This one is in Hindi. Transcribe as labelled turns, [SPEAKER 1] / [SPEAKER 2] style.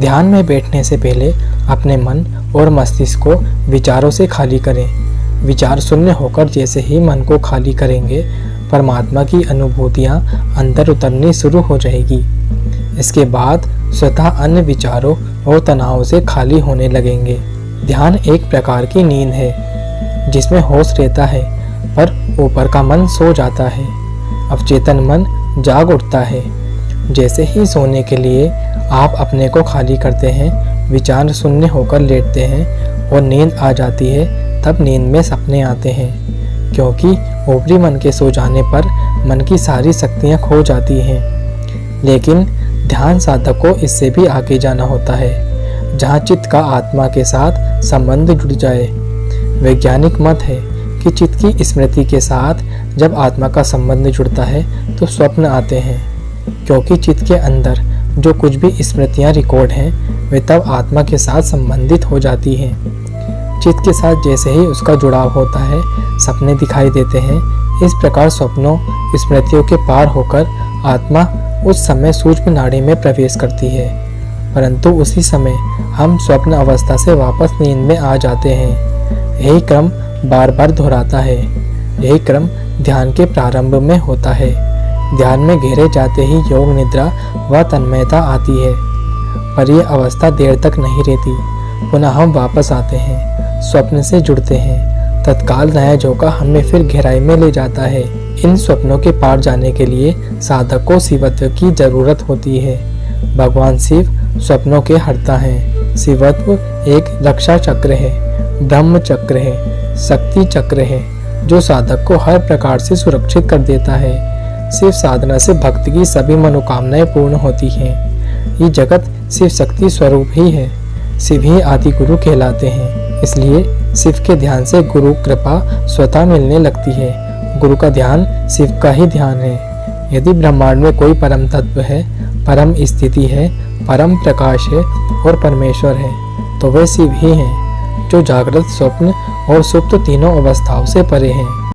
[SPEAKER 1] ध्यान में बैठने से पहले अपने मन और मस्तिष्क को विचारों से खाली करें। विचार शून्य होकर जैसे ही मन को खाली करेंगे, परमात्मा की अनुभूतियाँ अंदर उतरनी शुरू हो जाएगी। इसके बाद स्वतः अन्य विचारों और तनाव से खाली होने लगेंगे। ध्यान एक प्रकार की नींद है जिसमें होश रहता है पर ऊपर का मन सो जाता है। अवचेतन मन जाग उठता है। जैसे ही सोने के लिए आप अपने को खाली करते हैं, विचार शून्य होकर लेटते हैं और नींद आ जाती है, तब नींद में सपने आते हैं, क्योंकि ऊपरी मन के सो जाने पर मन की सारी शक्तियाँ खो जाती हैं। लेकिन ध्यान साधक को इससे भी आगे जाना होता है, जहाँ चित्त का आत्मा के साथ संबंध जुड़ जाए। वैज्ञानिक मत है कि चित्त की स्मृति के साथ जब आत्मा का संबंध जुड़ता है तो स्वप्न आते हैं, क्योंकि चित्त के अंदर जो कुछ भी स्मृतियाँ रिकॉर्ड हैं वे तब आत्मा के साथ संबंधित हो जाती हैं। चित्त के साथ जैसे ही उसका जुड़ाव होता है, सपने दिखाई देते हैं। इस प्रकार स्वप्नों स्मृतियों के पार होकर आत्मा उस समय सूक्ष्म नाड़ी में प्रवेश करती है, परंतु उसी समय हम स्वप्न अवस्था से वापस नींद में आ जाते हैं। यही क्रम बार बार दोहराता है। यही क्रम ध्यान के प्रारंभ में होता है। ध्यान में गहरे जाते ही योग निद्रा व तन्मयता आती है, पर यह अवस्था देर तक नहीं रहती। पुनः हम वापस आते हैं, स्वप्न से जुड़ते हैं। तत्काल नया झोंका हमें फिर गहराई में ले जाता है। इन स्वप्नों के पार जाने के लिए साधक को शिवत्व की जरूरत होती है। भगवान शिव स्वप्नों के हरता हैं। शिवत्व एक रक्षा चक्र है, ब्रह्म चक्र है, शक्ति चक्र है, जो साधक को हर प्रकार से सुरक्षित कर देता है। शिव साधना से भक्त की सभी मनोकामनाएं पूर्ण होती हैं। ये जगत शिव शक्ति स्वरूप ही है। शिव ही आदि गुरु कहलाते हैं। इसलिए शिव के ध्यान से गुरु कृपा स्वतः मिलने लगती है। गुरु का ध्यान शिव का ही ध्यान है। यदि ब्रह्मांड में कोई परम तत्व है, परम स्थिति है, परम प्रकाश है और परमेश्वर है, तो वह शिव ही है, जो जागृत, स्वप्न और सुप्त तीनों अवस्थाओं से परे हैं।